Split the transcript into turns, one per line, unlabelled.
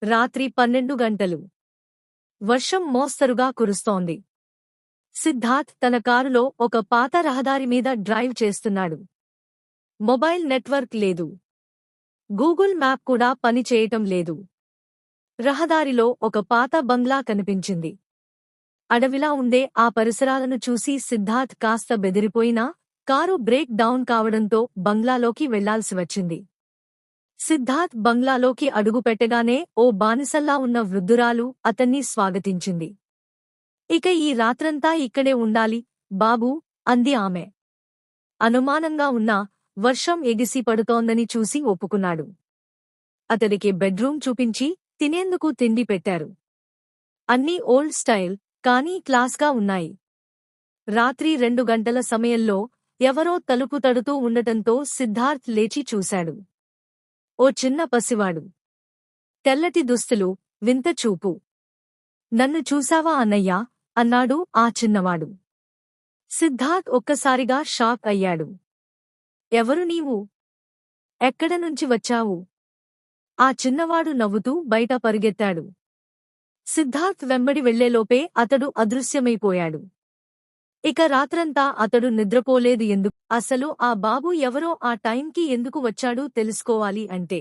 రాత్రి 12 గంటలు. వర్షం మోస్తరుగా కురుస్తోంది. సిద్ధార్థ్ తన కారులో ఒక పాత రహదారి మీద డ్రైవ్ చేస్తున్నాడు. మొబైల్ నెట్వర్క్ లేదు. గూగుల్ మ్యాప్ కూడా పనిచేయటం లేదు. రహదారిలో ఒక పాత బంగ్లా కనిపించింది. అడవిలా ఉండే ఆ పరిసరాలను చూసి సిద్ధార్థ్ కాస్త బెదిరిపోయినా కారు బ్రేక్ డౌన్ కావడంతో బంగ్లాలోకి వెళ్లాల్సి వచ్చింది. సిద్ధార్థ్ బంగ్లాలోకి అడుగుపెట్టగానే ఓ బానిసల్లా ఉన్న వృద్ధురాలు అతన్ని స్వాగతించింది. ఇక ఈ రాత్రంతా ఇక్కడే ఉండాలి బాబూ, అంది ఆమె. అనుమానంగా ఉన్నా వర్షం ఎగిసి పడుతోందని చూసి ఒప్పుకున్నాడు. అతడికి బెడ్రూం చూపించి తినేందుకు తిండి పెట్టారు. అన్నీ ఓల్డ్ స్టైల్, కానీ క్లాస్గా ఉన్నాయి. రాత్రి 2 గంటల సమయంలో ఎవరో తలుపు తడుతూ ఉండటంతో సిద్ధార్థ్ లేచి చూశాడు. ఓ చిన్న పసివాడు. తెల్లటి దుస్తులు, వింత చూపు. నన్ను చూశావా అన్నయ్యా, అన్నాడు ఆ చిన్నవాడు. సిద్ధార్థ్ ఒక్కసారిగా షాక్ అయ్యాడు. ఎవరు నీవు? ఎక్కడనుంచి వచ్చావు? ఆ చిన్నవాడు నవ్వుతూ బయట పరుగెత్తాడు. సిద్ధార్థ్ వెంబడి వెళ్లేలోపే అతడు అదృశ్యమైపోయాడు. ఇక రాత్రంతా అతడు నిద్రపోలేదు. ఎందుకు? అసలు ఆ బాబు ఎవరో, ఆ టైంకి ఎందుకు వచ్చాడూ తెలుసుకోవాలి అంటే